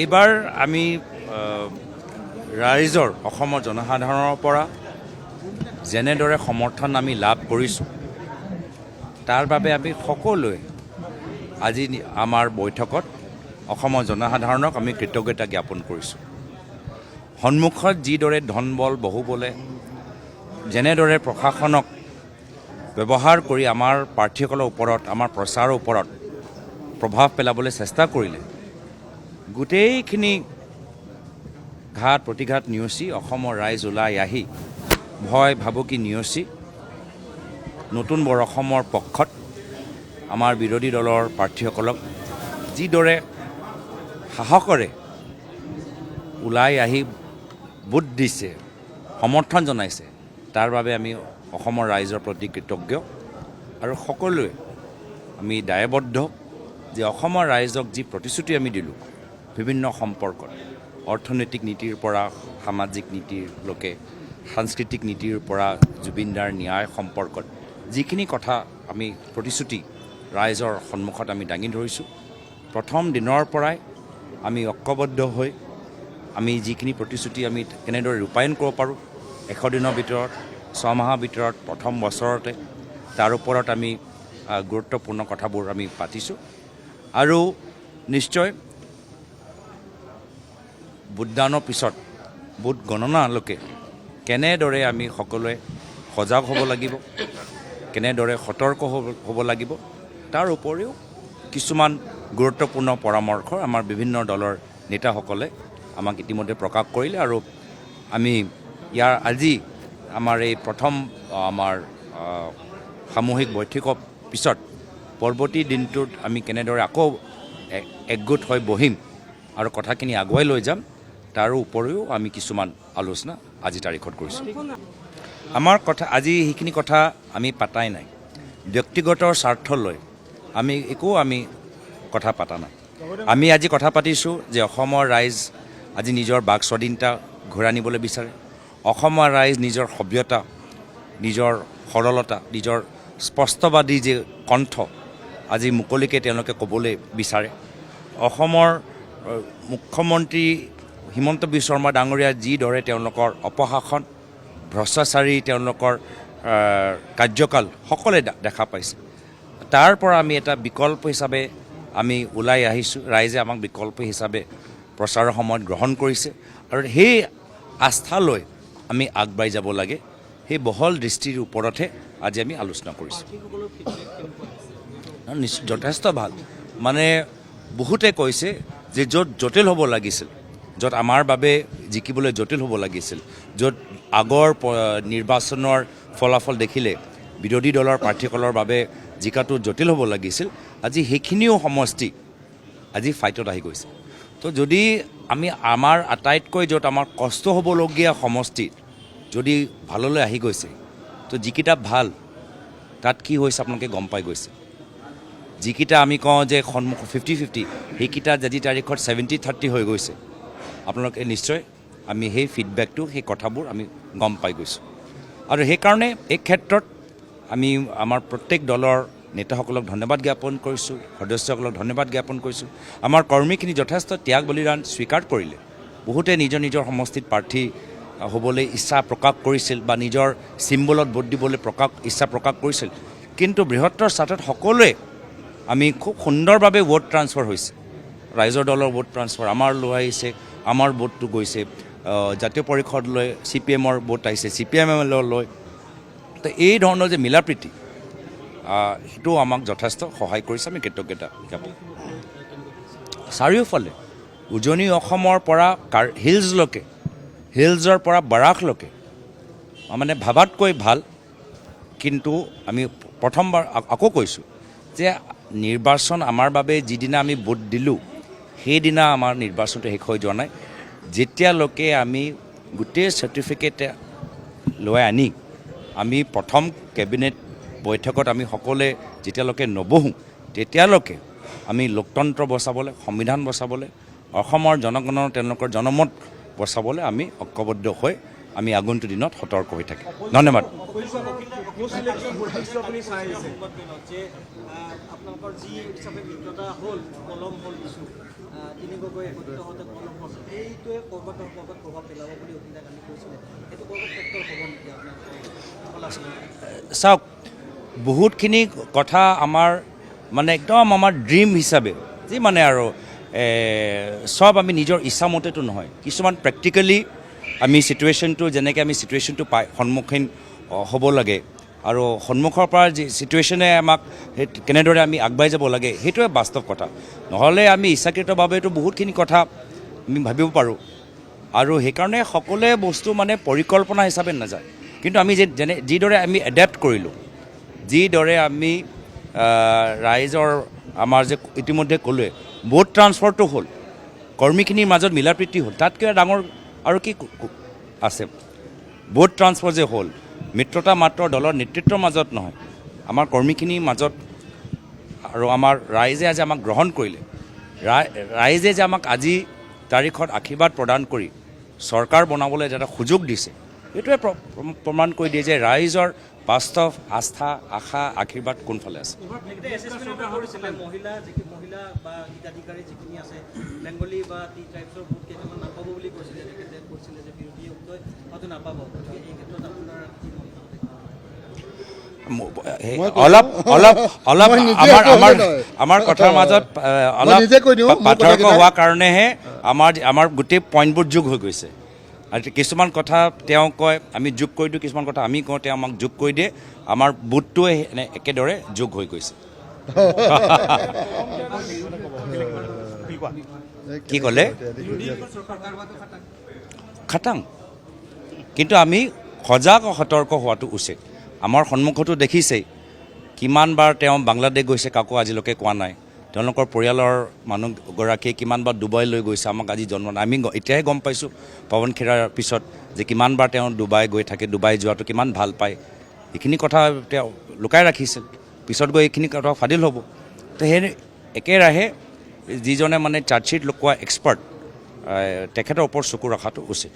এইবাৰ আমি ৰাইজৰ অসমৰ জনসাধাৰণৰ পৰা যেনেদৰে সমৰ্থন আমি লাভ কৰিছোঁ তাৰ বাবে আমি সকলোৱে আজি আমাৰ বৈঠকত অসমৰ জনসাধাৰণক আমি কৃতজ্ঞতা জ্ঞাপন কৰিছোঁ। সন্মুখত যিদৰে ধনবল বহুবলে যেনেদৰে প্ৰশাসনক ব্যৱহাৰ কৰি আমাৰ প্ৰাৰ্থীসকলৰ ওপৰত আমাৰ প্ৰচাৰৰ ওপৰত প্ৰভাৱ পেলাবলৈ চেষ্টা কৰিলে, গোটেইখিনি ঘাট প্ৰতিঘাত নিয়চি অসমৰ ৰাইজ ওলাই আহি ভয় ভাবুকি নিয়চি নতুন বৰ অসমৰ পক্ষত আমাৰ বিৰোধী দলৰ প্ৰাৰ্থীসকলক যিদৰে সাহসেৰে ওলাই আহি ভোট দিছে, সমৰ্থন জনাইছে, তাৰ বাবে আমি অসমৰ ৰাইজৰ প্ৰতি কৃতজ্ঞ আৰু সকলোৱে আমি দায়বদ্ধ যে অসমৰ ৰাইজক যি প্ৰতিশ্ৰুতি আমি দিলোঁ বিভিন্ন সম্পৰ্কত, অৰ্থনৈতিক নীতিৰ পৰা সামাজিক নীতিৰলৈকে সাংস্কৃতিক নীতিৰ পৰা জুবিনদাৰ ন্যায় সম্পৰ্কত যিখিনি কথা আমি প্ৰতিশ্ৰুতি ৰাইজৰ সন্মুখত আমি দাঙি ধৰিছোঁ, প্ৰথম দিনৰ পৰাই আমি ঐক্যবদ্ধ হৈ আমি যিখিনি প্ৰতিশ্ৰুতি আমি কেনেদৰে ৰূপায়ণ কৰিব পাৰোঁ 100 দিনৰ ভিতৰত 6 মাহৰ ভিতৰত প্ৰথম বছৰতে তাৰ ওপৰত আমি গুৰুত্বপূৰ্ণ কথাবোৰ আমি পাতিছোঁ আৰু নিশ্চয় ভোটদানৰ পিছত ভোট গণনালৈকে কেনেদৰে আমি সকলোৱে সজাগ হ'ব লাগিব, কেনেদৰে সতৰ্ক হ'ব লাগিব, তাৰ উপৰিও কিছুমান গুৰুত্বপূৰ্ণ পৰামৰ্শ আমাৰ বিভিন্ন দলৰ নেতাসকলে আমাক ইতিমধ্যে প্ৰকাশ কৰিলে আৰু আমি ইয়াৰ আজি আমাৰ এই প্ৰথম আমাৰ সামূহিক বৈঠকৰ পিছত পৰৱৰ্তী দিনটোত আমি কেনেদৰে আকৌ একগোট হৈ বহিম আৰু কথাখিনি আগুৱাই লৈ যাম তাৰ উপৰিও আমি কিছুমান আলোচনা আজি তাৰিখত কৰিছোঁ। আমাৰ কথা আজি সেইখিনি কথা আমি পাতাই নাই, ব্যক্তিগত স্বাৰ্থ লৈ আমি একো কথা পতা নাই। আমি আজি কথা পাতিছোঁ যে অসমৰ ৰাইজ আজি নিজৰ বাক স্বাধীনতা ঘূৰাই আনিবলৈ বিচাৰে, অসমৰ ৰাইজ নিজৰ সভ্যতা, নিজৰ সৰলতা, নিজৰ স্পষ্টবাদী যে কণ্ঠ আজি মুকলিকৈ তেওঁলোকে ক'বলৈ বিচাৰে। অসমৰ মুখ্যমন্ত্ৰী হিমন্ত বিশ্ব শৰ্মা ডাঙৰীয়া যিদৰে তেওঁলোকৰ অপশাসন, ভ্ৰষ্টাচাৰী তেওঁলোকৰ কাৰ্যকাল সকলোৱে দেখা পাইছে, তাৰ পৰা আমি এটা বিকল্প হিচাপে আমি ওলাই আহিছোঁ। ৰাইজে আমাক বিকল্প হিচাপে প্ৰচাৰৰ সময়ত গ্ৰহণ কৰিছে আৰু সেই আস্থালৈ আমি আগবাঢ়ি যাব লাগে, সেই বহল দৃষ্টিৰ ওপৰতহে আজি আমি আলোচনা কৰিছোঁ। যথেষ্ট ভাল, মানে বহুতে কৈছে যে য'ত জটিল হ'ব লাগিছিল, য'ত আমাৰ বাবে জিকিবলৈ জটিল হ'ব লাগিছিল, য'ত আগৰ নিৰ্বাচনৰ ফলাফল দেখিলে বিৰোধী দলৰ প্ৰাৰ্থীসকলৰ বাবে জিকাটো জটিল হ'ব লাগিছিল, আজি সেইখিনিও সমষ্টি আজি ফাইটত আহি গৈছে। তো যদি আমি আমাৰ আটাইতকৈ য'ত আমাৰ কষ্ট হ'বলগীয়া সমষ্টিত যদি ভাললৈ আহি গৈছে, তো যিকেইটা ভাল তাত কি হৈছে আপোনালোকে গম পাই গৈছে। যিকেইটা আমি কওঁ যে সন্মুখ 50-50, সেইকেইটা আজি তাৰিখত 70-30 হৈ গৈছে। আপোনালোকে নিশ্চয় আমি সেই ফিডবেকটো, সেই কথাবোৰ আমি গম পাই গৈছোঁ আৰু সেইকাৰণে এই ক্ষেত্ৰত আমি আমাৰ প্ৰত্যেক দলৰ নেতাসকলক ধন্যবাদ জ্ঞাপন কৰিছোঁ, সদস্যসকলক ধন্যবাদ জ্ঞাপন কৰিছোঁ। আমাৰ কৰ্মীখিনি যথেষ্ট ত্যাগ বলিদান স্বীকাৰ কৰিলে, বহুতে নিজৰ নিজৰ সমষ্টিত প্ৰাৰ্থী হ'বলৈ ইচ্ছা প্ৰকাশ কৰিছিল বা নিজৰ চিম্বলত ভোট দিবলৈ ইচ্ছা প্ৰকাশ কৰিছিল, কিন্তু বৃহত্তৰ স্বাৰ্থত সকলোৱে আমি খুব সুন্দৰভাৱে ভোট ট্ৰান্সফাৰ হৈছে, ৰাইজৰ দলৰ ভোট ট্ৰান্সফাৰ আমাৰ লৈ আহিছে, আমাৰ ভোটটো গৈছে জাতীয় পৰিষদলৈ, CPM-ৰ ভোট আহিছে CPM-লৈ। তো এই ধৰণৰ যে মিলা প্ৰীতি সেইটো আমাক যথেষ্ট সহায় কৰিছে, আমি কৃতজ্ঞতা জ্ঞাপন। চাৰিওফালে উজনি অসমৰ পৰা হিলছৰ পৰা বাৰাকলৈকে মানে ভাবাতকৈ ভাল, কিন্তু আমি প্ৰথমবাৰ আকৌ কৈছোঁ যে নিৰ্বাচন আমাৰ বাবে যিদিনা আমি ভোট দিলোঁ সেইদিনা আমাৰ নিৰ্বাচনটো শেষ হৈ যোৱা নাই। যেতিয়ালৈকে আমি গোটেই চাৰ্টিফিকেট লৈ আনি আমি প্ৰথম কেবিনেট বৈঠকত আমি সকলোৱে যেতিয়ালৈকে নবহোঁ, তেতিয়ালৈকে আমি লোকতন্ত্ৰ বচাবলৈ, সংবিধান বচাবলৈ, অসমৰ জনগণৰ তেওঁলোকৰ জনমত বচাবলৈ আমি ঐক্যবদ্ধ হৈ আমি আগন্তুক দিনত সতৰ্ক হৈ থাকিম ধন্যবাদ চাওক বহুতখিনি কথা আমাৰ মানে একদম আমাৰ ড্ৰিম হিচাপে যি মানে আৰু সব আমি নিজৰ ইচ্ছামতেতো নহয় কিছুমান প্ৰেক্টিকেলি আমি চিটুৱেশ্যনটো যেনেকৈ আমি চিটুৱেশ্যনটো পাই সন্মুখীন হ'ব লাগে আৰু সন্মুখৰ পৰা যি চিটুৱেশ্যনে আমাক সেই কেনেদৰে আমি আগবাঢ়ি যাব লাগে সেইটোৱে বাস্তৱ কথা নহ'লে আমি ইচ্ছাকৃতভাৱেতো বহুতখিনি কথা আমি ভাবিব পাৰোঁ আৰু সেইকাৰণে সকলোৱে বস্তু মানে পৰিকল্পনা হিচাপে নাযায় কিন্তু আমি যিদৰে আমি এডেপ্ট কৰিলোঁ যিদৰে আমি ৰাইজৰ আমাৰ যে ইতিমধ্যে ক'লোৱে ভোট ট্ৰান্সফাৰটো হ'ল কৰ্মীখিনিৰ মাজত মিলা প্ৰীতি হ'ল তাতকৈ ডাঙৰ আৰু কি আছে ভোট ট্ৰান্সফাৰ যে হ'ল মিত্ৰতা মাত্ৰ দলৰ নেতৃত্বৰ মাজত নহয় আমাৰ কৰ্মীখিনিৰ মাজত আৰু আমাৰ ৰাইজে আজি আমাক গ্ৰহণ কৰিলে ৰাইজে যে আমাক আজি তাৰিখত আশীৰ্বাদ প্ৰদান কৰি চৰকাৰ বনাবলৈ এটা সুযোগ দিছে এইটোৱে প্ৰমাণ কৰি দিয়ে যে ৰাইজৰ বাস্তৱ আস্থা আশা আশীৰ্বাদ কোনফালে আছে অলপ অলপ অলপ আমাৰ কথাৰ মাজত অলপ পাৰ্থক্য হোৱাৰ কাৰণেহে আমাৰ গোটেই পইণ্টবোৰ যোগ হৈ গৈছে আৰু কিছুমান কথা তেওঁ কয় আমি যোগ কৰি দিওঁ কিছুমান কথা আমি কওঁ তেওঁ আমাক যোগ কৰি দিয়ে আমাৰ বুটটোৱে একেদৰে যোগ হৈ গৈছে কি ক'লে খাটাং কিন্তু আমি সজাগ সতৰ্ক হোৱাটো উচিত আমাৰ সন্মুখতো দেখিছেই কিমানবাৰ তেওঁ বাংলাদেশ গৈছে কাকো আজিলৈকে কোৱা নাই তেওঁলোকৰ পৰিয়ালৰ মানুহগৰাকীয়ে কিমানবাৰ ডুবাই লৈ গৈছে আমাক আজি জন্ম নাই আমি এতিয়াহে গম পাইছোঁ পৱন খেৰাৰ পিছত যে কিমানবাৰ তেওঁ ডুবাই গৈ থাকে ডুবাই যোৱাটো কিমান ভাল পায় এইখিনি কথা তেওঁ লুকাই ৰাখিছিল পিছত গৈ এইখিনি কথা ফাদিল হ'ব তো সেই একেৰাহে যিজনে মানে চাৰ্জশ্বিট লুকোৱা এক্সপাৰ্ট তেখেতৰ ওপৰত চকু ৰখাটো উচিত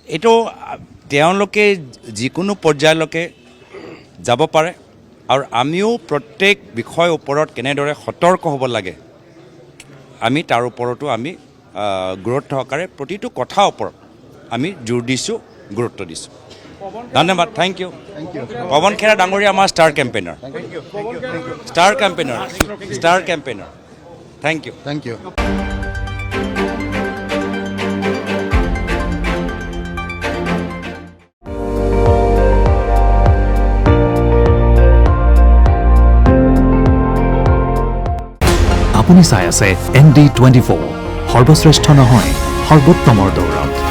এইটো তেওঁলোকে যিকোনো পৰ্যায়লৈকে যাব পাৰে আৰু আমিও প্ৰত্যেক বিষয়ৰ ওপৰত কেনেদৰে সতৰ্ক হ'ব লাগে আমি তাৰ ওপৰতো আমি গুৰুত্ব সহকাৰে প্ৰতিটো কথাৰ ওপৰত আমি জোৰ দিছোঁ গুৰুত্ব দিছোঁ ধন্যবাদ থেংক ইউ পৱন খেৰা ডাঙৰীয়া আমাৰ ষ্টাৰ কেম্পেইনাৰ থেংক ইউ আপুনি চাই আছে ND24 সৰ্বশ্ৰেষ্ঠ নহয় সৰ্বোত্তমৰ দৌৰত